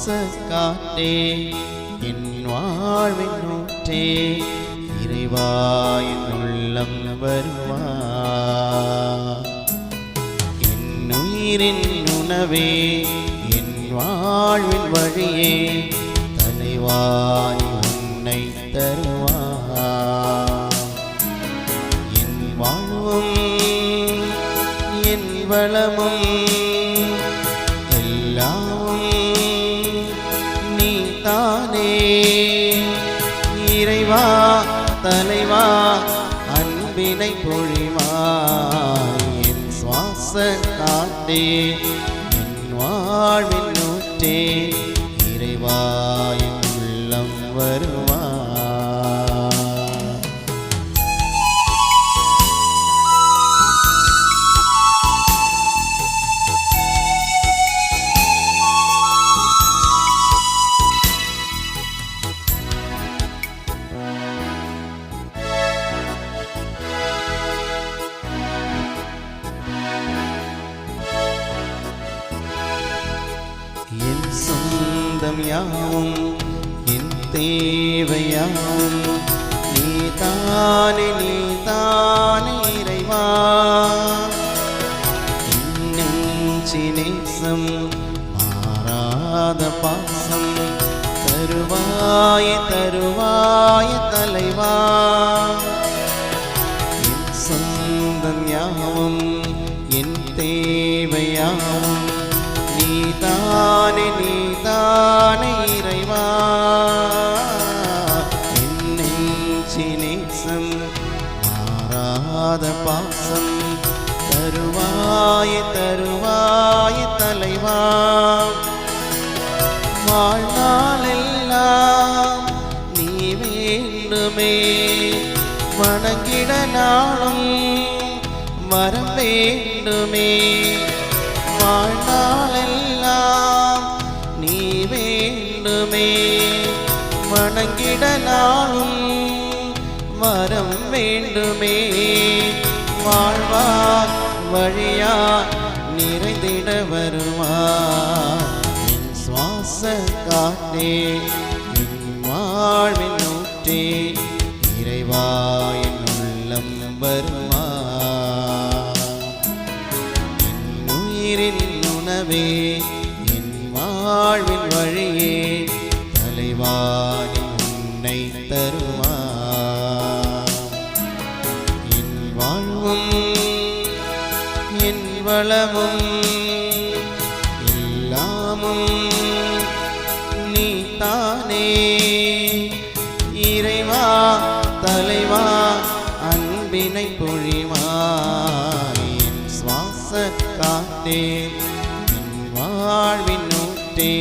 சுவாச காற்றே என் வாழ்வின் ஊற்றே இறைவா என் உள்ளம் வருவா என் உயிரின் உணவே என் வாழ்வின் வழியே தலைவாய் உன்னை தருவா என் வாழ்வும் என் வளமும் தானே இறைவா தலைவா அன்பினை பொழிவாய் என் சுவாச காற்றே என் வாழ்வின் ஊற்றே இறைவா என் உள்ளம் வருவா என் சொந்தம் யாவும் என் தேவையாவும் நீதானே இறைவா என் நெஞ்சினேசம் மாறாத பாசம் தருவாய தலைவா என் சொந்தம் யாவும் என் தேவையாவும் நீதானே இறைவா என் நெஞ்சினேசம் மாறாத பாசம் தருவாய தலைவா வாழ்நாளெல்லாம் நீ வேண்டுமே வணங்கிட நாளும் வரம் வேண்டுமே வாழ்நாளெல்லாம் நீ வேண்டுமே வணங்கிட நாளும் வரம் வேண்டுமே வாழ்வா வழியா நிறைந்திட வருவா என் சுவாச காற்றே என் வாழ்வின் ஊற்றே இறைவா என் உள்ளம் வருவா உணவே என் வாழ்வின் வழியே தலைவாணி உன்னை தருவா என் வாழ்வும் என் வளமும் எல்லாமும் நீ தானே இறைவா தலைவா அன்பினை பொழிவாய் என் சுவாச காற்றே வாழ்வின் ஊற்றே